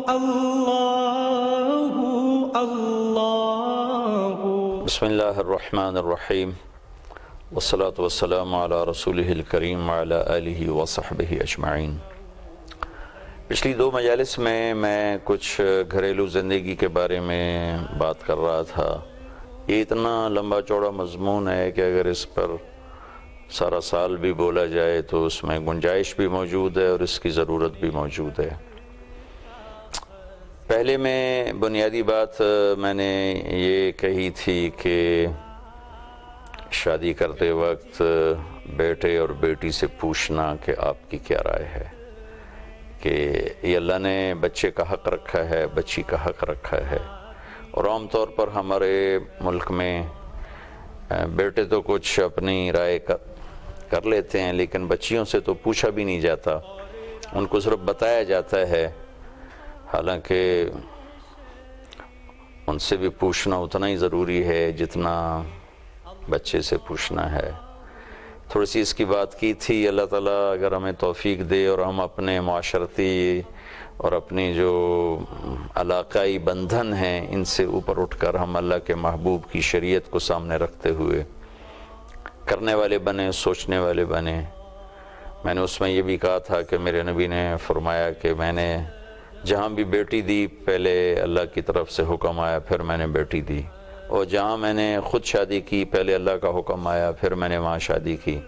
اللہ اللہ بسم اللہ الرحمن الرحیم والصلاة والسلام علی رسولہ الکریم وعلی آلہ وصحبہ اجمعین۔ پچھلی 2 مجالس میں کچھ گھریلو زندگی کے بارے میں بات کر رہا تھا۔ یہ اتنا لمبا چوڑا مضمون ہے کہ اگر اس پر سارا سال بھی بولا جائے تو اس میں گنجائش بھی موجود ہے اور اس کی ضرورت بھی موجود ہے۔ پہلے میں بنیادی بات میں نے یہ کہی تھی کہ شادی کرتے وقت بیٹے اور بیٹی سے پوچھنا کہ آپ کی کیا رائے ہے، کہ یہ اللہ نے بچے کا حق رکھا ہے، بچی کا حق رکھا ہے۔ اور عام طور پر ہمارے ملک میں بیٹے تو کچھ اپنی رائے کر لیتے ہیں، لیکن بچیوں سے تو پوچھا بھی نہیں جاتا، ان کو صرف بتایا جاتا ہے، حالانکہ ان سے بھی پوچھنا اتنا ہی ضروری ہے جتنا بچے سے پوچھنا ہے۔ تھوڑی سی اس کی بات کی تھی۔ اللہ تعالیٰ اگر ہمیں توفیق دے اور ہم اپنے معاشرتی اور اپنی جو علاقائی بندھن ہیں ان سے اوپر اٹھ کر ہم اللہ کے محبوب کی شریعت کو سامنے رکھتے ہوئے کرنے والے بنے، سوچنے والے بنے۔ میں نے اس میں یہ بھی کہا تھا کہ میرے نبی نے فرمایا کہ میں نے جہاں بھی بیٹی دی پہلے اللہ کی طرف سے حکم آیا، پھر میں نے بیٹی دی، اور جہاں میں نے خود شادی کی پہلے اللہ کا حکم آیا، پھر میں نے وہاں شادی کی۔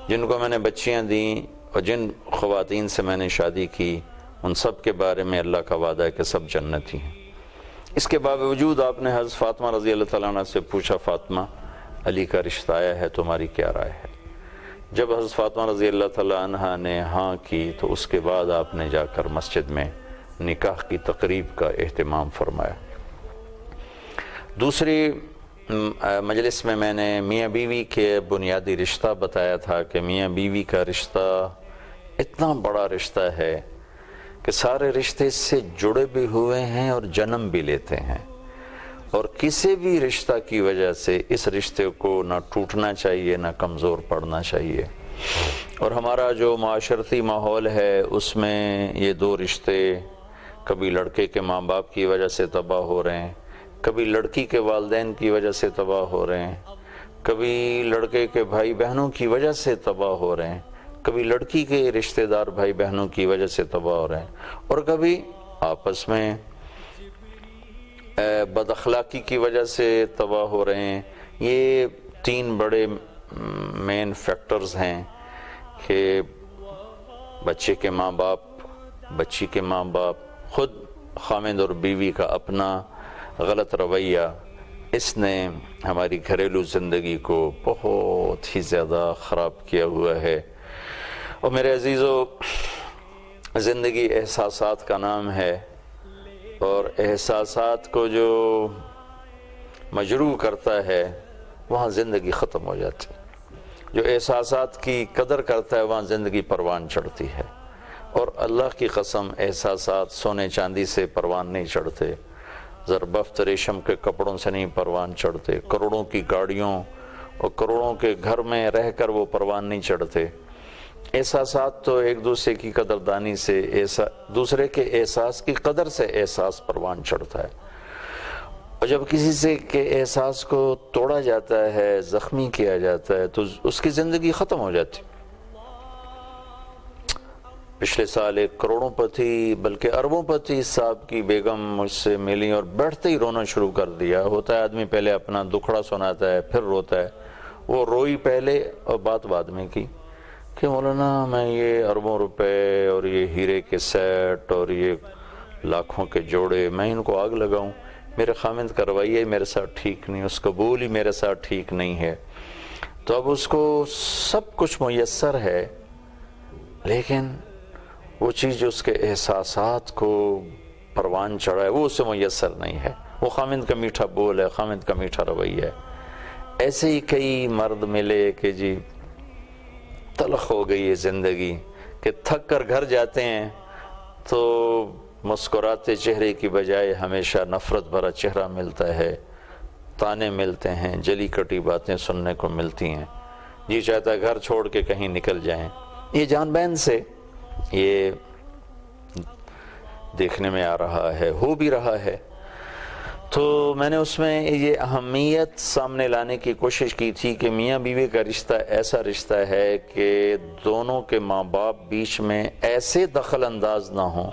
جن کو میں نے بچیاں دیں اور جن خواتین سے میں نے شادی کی ان سب کے بارے میں اللہ کا وعدہ ہے کہ سب جنتی ہیں۔ اس کے باوجود آپ نے حضرت فاطمہ رضی اللہ تعالیٰ عنہ سے پوچھا، فاطمہ علی کا رشتہ آیا ہے، تمہاری کیا رائے ہے؟ جب حضرت فاطمہ رضی اللہ تعالیٰ عنہ نے ہاں کی تو اس کے بعد آپ نے جا کر مسجد میں نکاح کی تقریب کا اہتمام فرمایا۔ دوسری مجلس میں نے میاں بیوی کے بنیادی رشتہ بتایا تھا کہ میاں بیوی کا رشتہ اتنا بڑا رشتہ ہے کہ سارے رشتے اس سے جڑے بھی ہوئے ہیں اور جنم بھی لیتے ہیں، اور کسی بھی رشتہ کی وجہ سے اس رشتے کو نہ ٹوٹنا چاہیے نہ کمزور پڑنا چاہیے۔ اور ہمارا جو معاشرتی ماحول ہے اس میں یہ 2 رشتے کبھی لڑکے کے ماں باپ کی وجہ سے تباہ ہو رہے ہیں، کبھی لڑکی کے والدین کی وجہ سے تباہ ہو رہے ہیں، کبھی لڑکے کے بھائی بہنوں کی وجہ سے تباہ ہو رہے ہیں، کبھی لڑکی کے رشتہ دار بھائی بہنوں کی وجہ سے تباہ ہو رہے ہیں، اور کبھی آپس میں بد اخلاقی کی وجہ سے تباہ ہو رہے ہیں۔ یہ 3 بڑے مین فیکٹرز ہیں کہ بچے کے ماں باپ، بچی کے ماں باپ، خود خامد اور بیوی کا اپنا غلط رویہ، اس نے ہماری گھریلو زندگی کو بہت ہی زیادہ خراب کیا ہوا ہے۔ اور میرے عزیزو، زندگی احساسات کا نام ہے، اور احساسات کو جو مجروح کرتا ہے وہاں زندگی ختم ہو جاتی ہے۔ جو احساسات کی قدر کرتا ہے وہاں زندگی پروان چڑھتی ہے، اور اللہ کی قسم احساسات سونے چاندی سے پروان نہیں چڑھتے، زربفت ریشم کے کپڑوں سے نہیں پروان چڑھتے، کروڑوں کی گاڑیوں اور کروڑوں کے گھر میں رہ کر وہ پروان نہیں چڑھتے۔ احساسات تو ایک دوسرے کی قدردانی سے، دوسرے کے احساس کی قدر سے احساس پروان چڑھتا ہے، اور جب کسی سے کے احساس کو توڑا جاتا ہے، زخمی کیا جاتا ہے، تو اس کی زندگی ختم ہو جاتی۔ پچھلے سال ایک کروڑوں پتی بلکہ اربوں پتی صاحب کی بیگم مجھ سے ملی اور بیٹھتے ہی رونا شروع کر دیا۔ ہوتا ہے آدمی پہلے اپنا دکھڑا سناتا ہے پھر روتا ہے، وہ روئی پہلے اور بات بعد میں کی کہ مولانا میں یہ اربوں روپے اور یہ ہیرے کے سیٹ اور یہ لاکھوں کے جوڑے میں ان کو آگ لگاؤں؟ میرے خامد کا رویہ میرے ساتھ ٹھیک نہیں، اس قبول ہی میرے ساتھ ٹھیک نہیں ہے۔ تو اب اس کو سب کچھ میسر ہے، لیکن وہ چیز جو اس کے احساسات کو پروان چڑھا ہے وہ اسے میسر نہیں ہے۔ وہ خامد کا میٹھا بول ہے، خامد کا میٹھا رویہ ہے۔ ایسے ہی کئی مرد ملے کہ جی تلخ ہو گئی ہے زندگی، کہ تھک کر گھر جاتے ہیں تو مسکراتے چہرے کی بجائے ہمیشہ نفرت بھرا چہرہ ملتا ہے، تانے ملتے ہیں، جلی کٹی باتیں سننے کو ملتی ہیں، جی چاہتا ہے گھر چھوڑ کے کہیں نکل جائیں۔ یہ جان بین سے، یہ دیکھنے میں آ رہا ہے، ہو بھی رہا ہے۔ تو میں نے اس میں یہ اہمیت سامنے لانے کی کوشش کی تھی کہ میاں بیوی کا رشتہ ایسا رشتہ ہے کہ دونوں کے ماں باپ بیچ میں ایسے دخل انداز نہ ہوں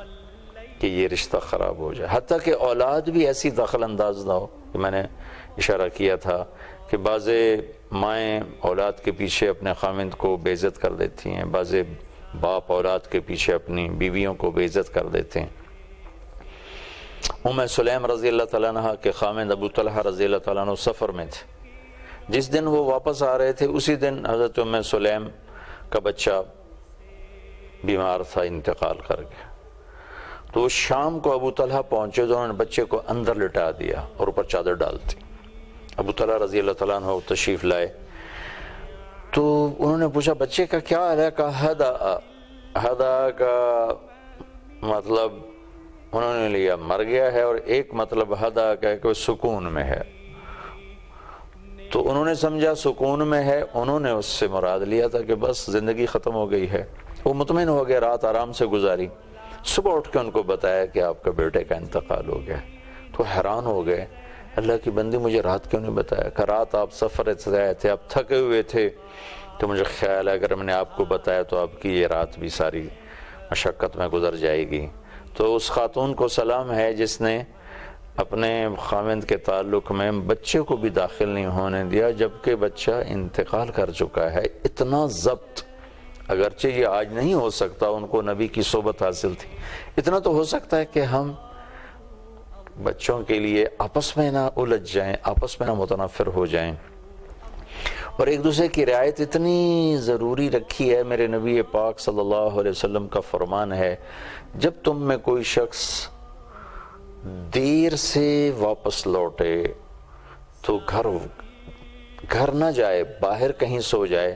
کہ یہ رشتہ خراب ہو جائے، حتیٰ کہ اولاد بھی ایسی دخل انداز نہ ہو کہ میں نے اشارہ کیا تھا کہ بعض مائیں اولاد کے پیچھے اپنے خامند کو بے عزت کر دیتی ہیں، بعض باپ اولاد کے پیچھے اپنی بیویوں کو بے عزت کر دیتے ہیں۔ سلیم رضی اللہ تعالیٰ عنہ کے خامند ابو طلحہ رضی اللہ تعالیٰ عنہ سفر میں تھے، جس دن وہ واپس آ رہے تھے اسی دن حضرت سلیم کا بچہ بیمار تھا، انتقال کر گیا۔ تو شام کو ابو طلحہ پہنچے تو انہوں نے بچے کو اندر لٹا دیا اور اوپر چادر ڈال دی۔ ابو طلحہ رضی اللہ تعالیٰ عنہ تشریف لائے تو انہوں نے پوچھا بچے کا کیا حال ہے؟ کہا ہدا کا مطلب انہوں نے لیا مر گیا ہے، اور ایک مطلب ہدا کا ہے کہ وہ سکون میں ہے۔ تو انہوں نے سمجھا سکون میں ہے، انہوں نے اس سے مراد لیا تھا کہ بس زندگی ختم ہو گئی ہے۔ وہ مطمئن ہو گئے، رات آرام سے گزاری، صبح اٹھ کے ان کو بتایا کہ آپ کا بیٹے کا انتقال ہو گیا۔ تو حیران ہو گئے، اللہ کی بندی مجھے رات کیوں نہیں بتایا؟ کہ رات آپ سفر سے آئے تھے، آپ تھکے ہوئے تھے، تو مجھے خیال ہے اگر میں نے آپ کو بتایا تو آپ کی یہ رات بھی ساری مشقت میں گزر جائے گی۔ تو اس خاتون کو سلام ہے جس نے اپنے خاوند کے تعلق میں بچے کو بھی داخل نہیں ہونے دیا جبکہ بچہ انتقال کر چکا ہے۔ اتنا ضبط، اگرچہ یہ آج نہیں ہو سکتا، ان کو نبی کی صحبت حاصل تھی، اتنا تو ہو سکتا ہے کہ ہم بچوں کے لیے آپس میں نہ الجھ جائیں، آپس میں نہ متنافر ہو جائیں، اور ایک دوسرے کی رعایت اتنی ضروری رکھی ہے۔ میرے نبی پاک صلی اللہ علیہ وسلم کا فرمان ہے، جب تم میں کوئی شخص دیر سے واپس لوٹے تو گھر نہ جائے، باہر کہیں سو جائے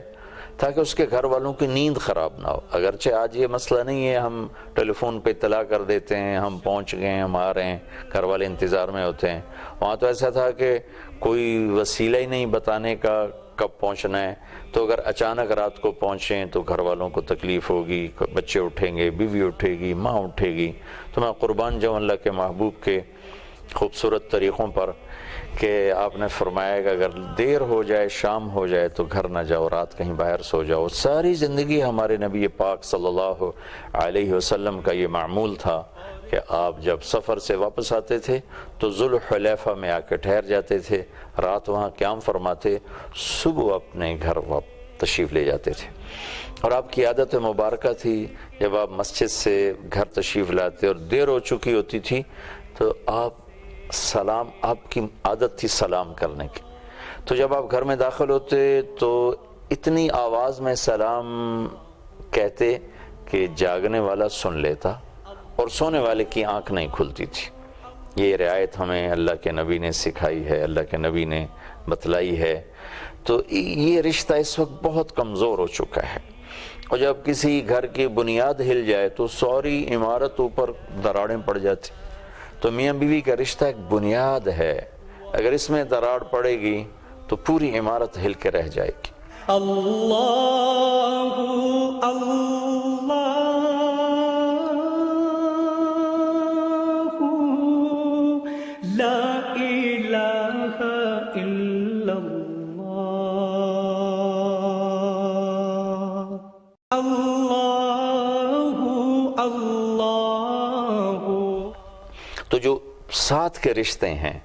تاکہ اس کے گھر والوں کی نیند خراب نہ ہو۔ اگرچہ آج یہ مسئلہ نہیں ہے، ہم ٹیلی فون پہ اطلاع کر دیتے ہیں ہم پہنچ گئے ہیں، ہم آ رہے ہیں، گھر والے انتظار میں ہوتے ہیں۔ وہاں تو ایسا تھا کہ کوئی وسیلہ ہی نہیں بتانے کا کب پہنچنا ہے، تو اگر اچانک رات کو پہنچیں تو گھر والوں کو تکلیف ہوگی، بچے اٹھیں گے، بیوی اٹھے گی، ماں اٹھے گی۔ تو میں قربان جاؤں اللہ کے محبوب کے خوبصورت طریقوں پر کہ آپ نے فرمایا کہ اگر دیر ہو جائے، شام ہو جائے تو گھر نہ جاؤ، رات کہیں باہر سو جاؤ۔ ساری زندگی ہمارے نبی پاک صلی اللہ علیہ وسلم کا یہ معمول تھا کہ آپ جب سفر سے واپس آتے تھے تو ذوالحلیفہ میں آ کے ٹھہر جاتے تھے، رات وہاں قیام فرماتے، صبح اپنے گھر تشریف لے جاتے تھے۔ اور آپ کی عادت مبارکہ تھی جب آپ مسجد سے گھر تشریف لاتے اور دیر ہو چکی ہوتی تھی تو آپ کی عادت تھی سلام کرنے کی، تو جب آپ گھر میں داخل ہوتے تو اتنی آواز میں سلام کہتے کہ جاگنے والا سن لیتا اور سونے والے کی آنکھ نہیں کھلتی تھی۔ یہ رعایت ہمیں اللہ کے نبی نے سکھائی ہے، اللہ کے نبی نے بتلائی ہے۔ تو یہ رشتہ اس وقت بہت کمزور ہو چکا ہے، اور جب کسی گھر کی بنیاد ہل جائے تو ساری عمارت اوپر دراڑیں پڑ جاتی۔ تو میاں بیوی کا رشتہ ایک بنیاد ہے، اگر اس میں دراڑ پڑے گی تو پوری عمارت ہل کے رہ جائے گی۔ اللہ اللہ لا الہ الا اللہ، اللہ اللہ۔ تو جو ساتھ کے رشتے ہیں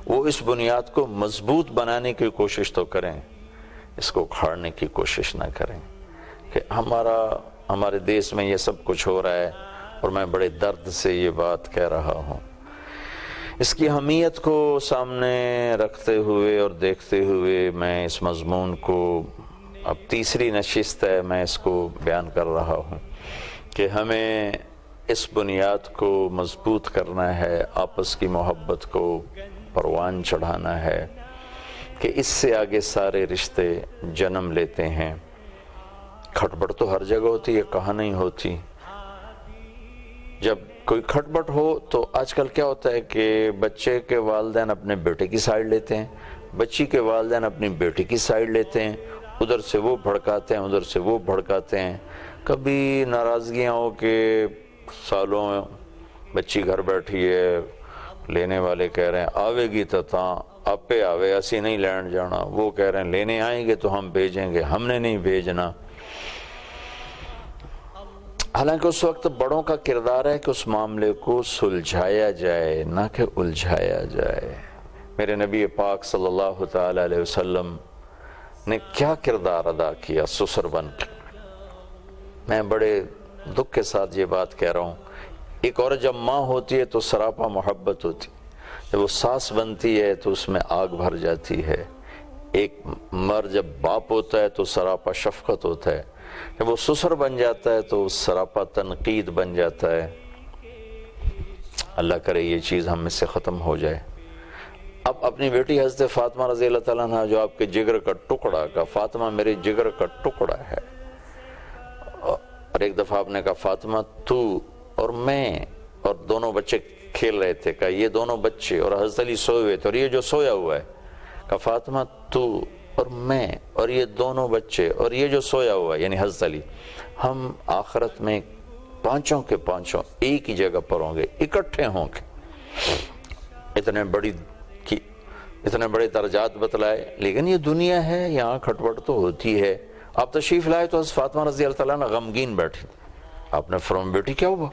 وہ اس بنیاد کو مضبوط بنانے کی کوشش تو کریں، اس کو اکھاڑنے کی کوشش نہ کریں کہ ہمارے دیس میں یہ سب کچھ ہو رہا ہے اور میں بڑے درد سے یہ بات کہہ رہا ہوں۔ اس کی اہمیت کو سامنے رکھتے ہوئے اور دیکھتے ہوئے میں اس مضمون کو، اب تیسری نشست ہے میں اس کو بیان کر رہا ہوں کہ ہمیں اس بنیاد کو مضبوط کرنا ہے، آپس کی محبت کو پروان چڑھانا ہے کہ اس سے آگے سارے رشتے جنم لیتے ہیں۔ کھٹپٹ تو ہر جگہ ہوتی ہے، کہاں نہیں ہوتی۔ جب کوئی کھٹپٹ ہو تو آج کل کیا ہوتا ہے کہ بچے کے والدین اپنے بیٹے کی سائیڈ لیتے ہیں، بچی کے والدین اپنی بیٹی کی سائیڈ لیتے ہیں، ادھر سے وہ بھڑکاتے ہیں، ادھر سے وہ بھڑکاتے ہیں، کبھی ناراضگیاں ہو کے سالوں بچی گھر بیٹھی ہے، لینے والے کہہ رہے ہیں آوے گی تو تاں آپے آوے، اسی نہیں لین جانا، وہ کہہ رہے ہیں لینے آئیں گے تو ہم بھیجیں گے، ہم نے نہیں بھیجنا۔ حالانکہ اس وقت بڑوں کا کردار ہے کہ اس معاملے کو سلجھایا جائے، نہ کہ الجھایا جائے۔ میرے نبی پاک صلی اللہ تعالی علیہ وسلم نے کیا کردار ادا کیا سسر بن کے۔ میں بڑے دکھ کے ساتھ یہ بات کہہ رہا ہوں، ایک عورت جب ماں ہوتی ہے تو سراپا محبت ہوتی، جب وہ ساس بنتی ہے تو اس میں آگ بھر جاتی ہے۔ ایک مرد جب باپ ہوتا ہے تو سراپا شفقت ہوتا ہے، جب وہ سسر بن جاتا ہے تو سراپا تنقید بن جاتا ہے۔ اللہ کرے یہ چیز ہم میں سے ختم ہو جائے۔ اب اپنی بیٹی حضرت فاطمہ رضی اللہ تعالیٰ عنہ جو آپ کے جگر کا ٹکڑا کا، فاطمہ میرے جگر کا ٹکڑا ہے، اور ایک دفعہ آپ نے کہا فاطمہ تو اور میں اور دونوں بچے کھیل رہے تھے، کہا یہ دونوں بچے اور حضرت علی سوئے ہوئے تھے اور یہ جو سویا ہوا ہے، کہا فاطمہ تو اور میں اور یہ دونوں بچے اور یہ جو سویا ہوا ہے یعنی حضرت علی، ہم آخرت میں پانچوں کے پانچوں ایک ہی جگہ پر ہوں گے، اکٹھے ہوں گے۔ اتنے بڑے درجات بتلائے، لیکن یہ دنیا ہے، یہاں کھٹپٹ تو ہوتی ہے۔ آپ تشریف لائے تو حضرت فاطمہ رضی اللہ تعالیٰ عنہ غمگین بیٹھی، آپ نے فرمایا بیٹی کیا ہوا؟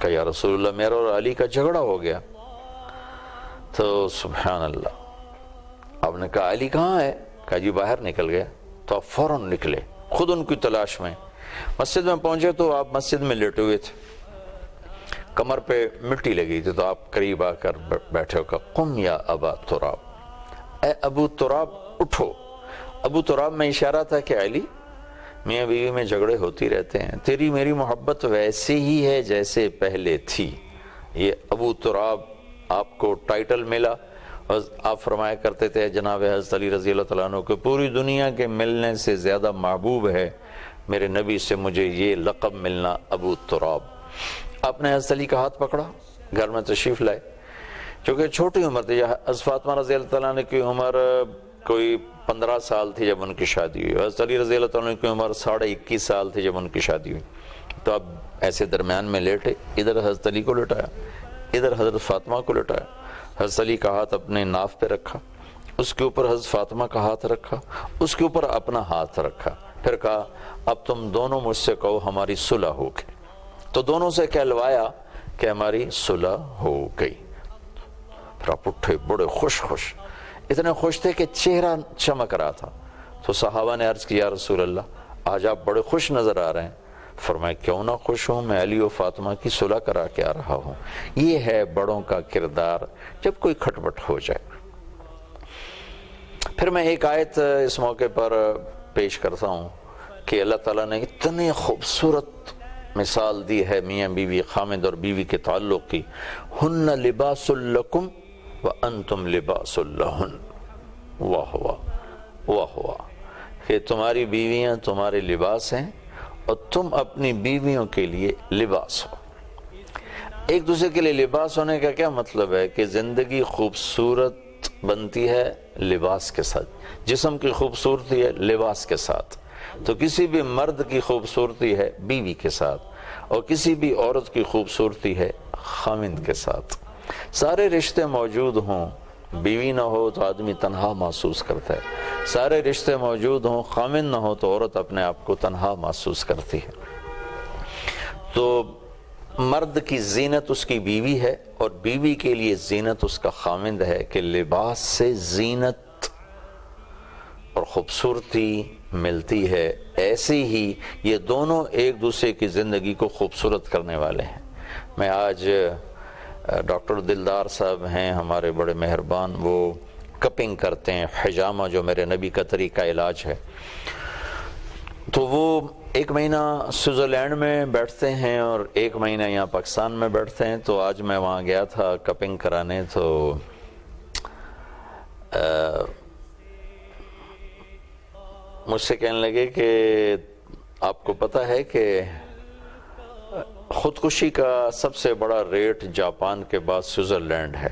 کہا یا رسول اللہ میرا اور علی کا جھگڑا ہو گیا۔ تو سبحان اللہ، آپ نے کہا علی کہاں ہے؟ کہا جی باہر نکل گیا۔ تو آپ فوراً نکلے خود ان کی تلاش میں، مسجد میں پہنچے تو آپ مسجد میں لیٹے ہوئے تھے، کمر پہ مٹی لگی تھی، تو آپ قریب آ کر بیٹھے ہو، کہا قم یا ابا تراب، اے ابو تراب اٹھو۔ ابو تراب میں اشارہ تھا کہ علی میاں بیوی میں جھگڑے ہوتی رہتے ہیں، تیری میری محبت ویسے ہی ہے جیسے پہلے تھی۔ یہ ابو تراب آپ کو ٹائٹل ملا، اور آپ فرمایا کرتے تھے جناب حضرت علی رضی اللہ تعالیٰ عنہ کو پوری دنیا کے ملنے سے زیادہ محبوب ہے میرے نبی سے مجھے یہ لقب ملنا ابو تراب۔ آپ نے حضرت علی کا ہاتھ پکڑا، گھر میں تشریف لائے، چونکہ چھوٹی عمر تھی، حضرت فاطمہ رضی اللہ تعالیٰ عنہ کی عمر کوئی 15 سال تھی جب ان کی شادی ہوئی، حضرت علی رضی اللہ تعالیٰ عنہ کی عمر 21.5 سال تھی جب ان کی شادی ہوئی۔ تو اب ایسے درمیان میں لیٹے، ادھر حضرت علی کو لٹایا، ادھر حضرت فاطمہ کو لٹایا، حضرت علی کا ہاتھ اپنے ناف پہ رکھا، اس کے اوپر حضرت فاطمہ کا ہاتھ رکھا، اس کے اوپر اپنا ہاتھ رکھا، پھر کہا اب تم دونوں مجھ سے کہو ہماری صلح ہو گئی۔ تو دونوں سے کہلوایا کہ ہماری صلح ہو گئی۔ پھر آپ اٹھے بڑے خوش اتنے خوش تھے کہ چہرہ چمک رہا تھا۔ تو صحابہ نے عرض کیا رسول اللہ آج آپ بڑے خوش نظر آ رہے ہیں۔ فرمایا کیوں نہ خوش ہوں، میں علی و فاطمہ کی صلح کرا کے آ رہا ہوں۔ یہ ہے بڑوں کا کردار جب کوئی کھٹپٹ ہو جائے۔ پھر میں ایک آیت اس موقع پر پیش کرتا ہوں کہ اللہ تعالیٰ نے اتنی خوبصورت مثال دی ہے میاں بیوی خامد اور بیوی کے تعلق کی، ہن لباس لکم وانتم لباس لہن، واہ واہ واہ واہ، کہ تمہاری بیویاں تمہارے لباس ہیں اور تم اپنی بیویوں کے لیے لباس ہو۔ ایک دوسرے کے لیے لباس ہونے کا کیا مطلب ہے کہ زندگی خوبصورت بنتی ہے لباس کے ساتھ، جسم کی خوبصورتی ہے لباس کے ساتھ۔ تو کسی بھی مرد کی خوبصورتی ہے بیوی کے ساتھ، اور کسی بھی عورت کی خوبصورتی ہے خاوند کے ساتھ۔ سارے رشتے موجود ہوں، بیوی نہ ہو تو آدمی تنہا محسوس کرتا ہے، سارے رشتے موجود ہوں خاوند نہ ہو تو عورت اپنے آپ کو تنہا محسوس کرتی ہے۔ تو مرد کی زینت اس کی بیوی ہے، اور بیوی کے لیے زینت اس کا خاوند ہے، کہ لباس سے زینت اور خوبصورتی ملتی ہے۔ ایسے ہی یہ دونوں ایک دوسرے کی زندگی کو خوبصورت کرنے والے ہیں۔ میں آج ڈاکٹر دلدار صاحب ہیں ہمارے بڑے مہربان، وہ کپنگ کرتے ہیں، حجامہ جو میرے نبی کا طریقہ علاج ہے، تو وہ 1 مہینہ سوئٹزرلینڈ میں بیٹھتے ہیں اور 1 مہینہ یہاں پاکستان میں بیٹھتے ہیں۔ تو آج میں وہاں گیا تھا کپنگ کرانے، تو مجھ سے کہنے لگے کہ آپ کو پتہ ہے کہ خودکشی کا سب سے بڑا ریٹ جاپان کے بعد سوئٹزرلینڈ ہے۔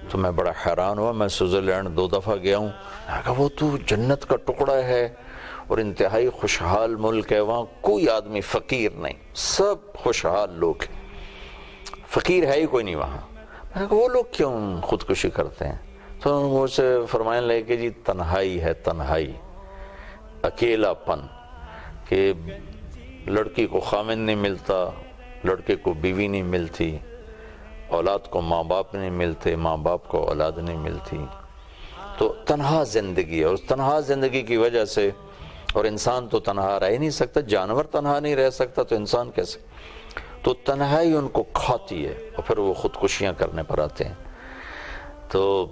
تو میں بڑا حیران ہوا، میں سوئٹزرلینڈ 2 دفعہ گیا ہوں۔ میں کہا وہ تو جنت کا ٹکڑا ہے اور انتہائی خوشحال ملک ہے، وہاں کوئی آدمی فقیر نہیں، سب خوشحال لوگ ہیں۔ فقیر ہے ہی کوئی نہیں وہاں. میں نے کہا وہ لوگ کیوں خودکشی کرتے ہیں؟ تو مجھ سے فرمانے لگے کہ جی تنہائی ہے، تنہائی، اکیلا پن، کہ لڑکی کو خامن نہیں ملتا، لڑکے کو بیوی نہیں ملتی، اولاد کو ماں باپ نہیں ملتے، ماں باپ کو اولاد نہیں ملتی. تو تنہا زندگی ہے. اس تنہا زندگی کی وجہ سے، اور انسان تو تنہا رہ ہی نہیں سکتا، جانور تنہا نہیں رہ سکتا تو انسان کیسے؟ تو تنہائی ان کو کھاتی ہے اور پھر وہ خودکشیاں کرنے پر آتے ہیں. تو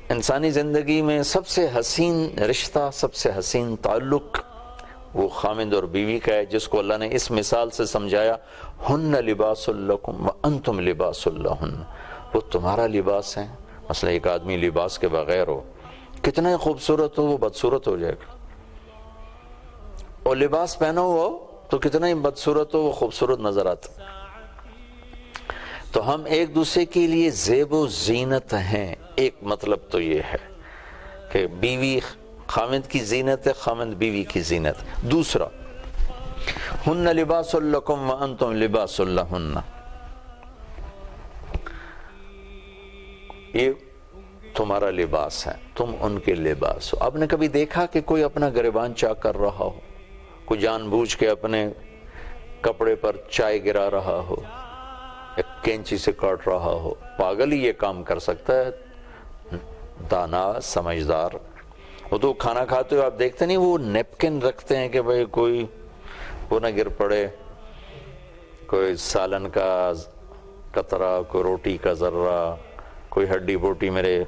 انسانی زندگی میں سب سے حسین رشتہ، سب سے حسین تعلق وہ خامند اور بیوی کا ہے، جس کو اللہ نے اس مثال سے سمجھایا، ہن لباس لکم وانتم لباس لہن. وہ تمہارا لباس ہے. مثلا ایک آدمی لباس کے بغیر ہو، کتنا ہی خوبصورت ہو، وہ بدصورت ہو جائے گا. اور لباس پہنا ہوا ہو تو کتنا ہی بدصورت ہو، وہ خوبصورت نظر آتا. تو ہم ایک دوسرے کے لیے زیب و زینت ہیں. ایک مطلب تو یہ ہے کہ بیوی خامند کی زینت ہے، خامند بیوی کی زینت. دوسرا، ہن لباس لکم وانتم لباس لہن. یہ تمہارا لباس ہے، تم ان کے لباس ہو. آپ نے کبھی دیکھا کہ کوئی اپنا گریبان چاک کر رہا ہو، کوئی جان بوجھ کے اپنے کپڑے پر چائے گرا رہا ہو، ایک کینچی سے کاٹ رہا ہو؟ پاگل ہی یہ کام کر سکتا ہے، دانا سمجھدار. وہ تو کھانا کھاتے ہو آپ دیکھتے نہیں، وہ نیپکن رکھتے ہیں کہ بھئی کوئی وہ نہ گر پڑے، کوئی سالن کا قطرہ، کوئی روٹی کا ذرہ، کوئی ہڈی بوٹی میرے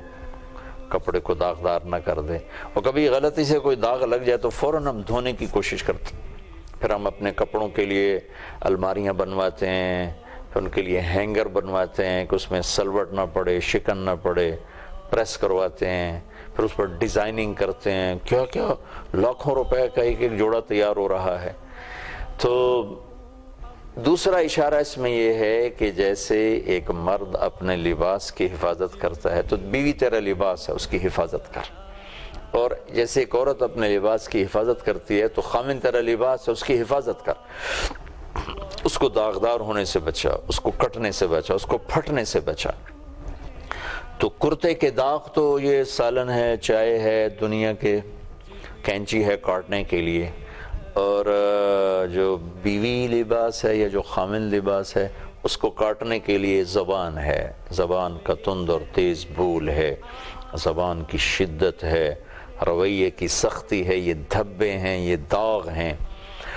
کپڑے کو داغدار نہ کر دے. اور کبھی غلطی سے کوئی داغ لگ جائے تو فوراً ہم دھونے کی کوشش کرتے ہیں. پھر ہم اپنے کپڑوں کے لیے الماریاں بنواتے ہیں، پھر ان کے لیے ہینگر بنواتے ہیں کہ اس میں سلوٹ نہ پڑے، شکن نہ پڑے، پریس کرواتے ہیں، پھر اس پر ڈیزائننگ کرتے ہیں. کیا کیا لاکھوں روپے کا ایک ایک جوڑا تیار ہو رہا ہے. تو دوسرا اشارہ اس میں یہ ہے کہ جیسے ایک مرد اپنے لباس کی حفاظت کرتا ہے تو بیوی تیرا لباس ہے، اس کی حفاظت کر. اور جیسے ایک عورت اپنے لباس کی حفاظت کرتی ہے تو خامن تیرا لباس ہے، اس کی حفاظت کر. اس کو داغدار ہونے سے بچا، اس کو کٹنے سے بچا، اس کو پھٹنے سے بچا. تو کرتے کے داغ تو یہ سالن ہے، چائے ہے، دنیا کے کینچی ہے کاٹنے کے لیے. اور جو بیوی لباس ہے یا جو خامن لباس ہے، اس کو کاٹنے کے لیے زبان ہے. زبان کا تند اور تیز بول ہے، زبان کی شدت ہے، رویے کی سختی ہے، یہ دھبے ہیں، یہ داغ ہیں.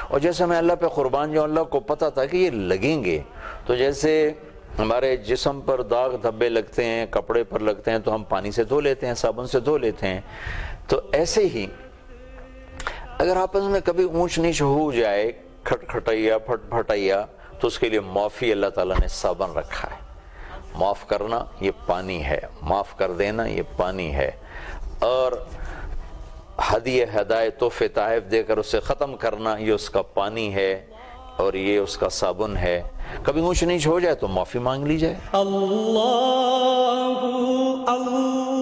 اور جیسے میں اللہ پہ قربان جو اللہ کو پتہ تھا کہ یہ لگیں گے، تو جیسے ہمارے جسم پر داغ دھبے لگتے ہیں، کپڑے پر لگتے ہیں تو ہم پانی سے دھو لیتے ہیں، صابن سے دھو لیتے ہیں. تو ایسے ہی اگر آپس میں کبھی اونچ نیچ ہو جائے، کھٹ کھٹائیا پھٹ پھٹائیا، تو اس کے لیے معافی اللہ تعالیٰ نے صابن رکھا ہے. معاف کرنا یہ پانی ہے، معاف کر دینا یہ پانی ہے. اور ہدیہ ہدایت تحفے تحائف دے کر اسے ختم کرنا یہ اس کا پانی ہے اور یہ اس کا صابن ہے. کبھی اونچ نیچ ہو جائے تو معافی مانگ لی جائے. اللہ اللہ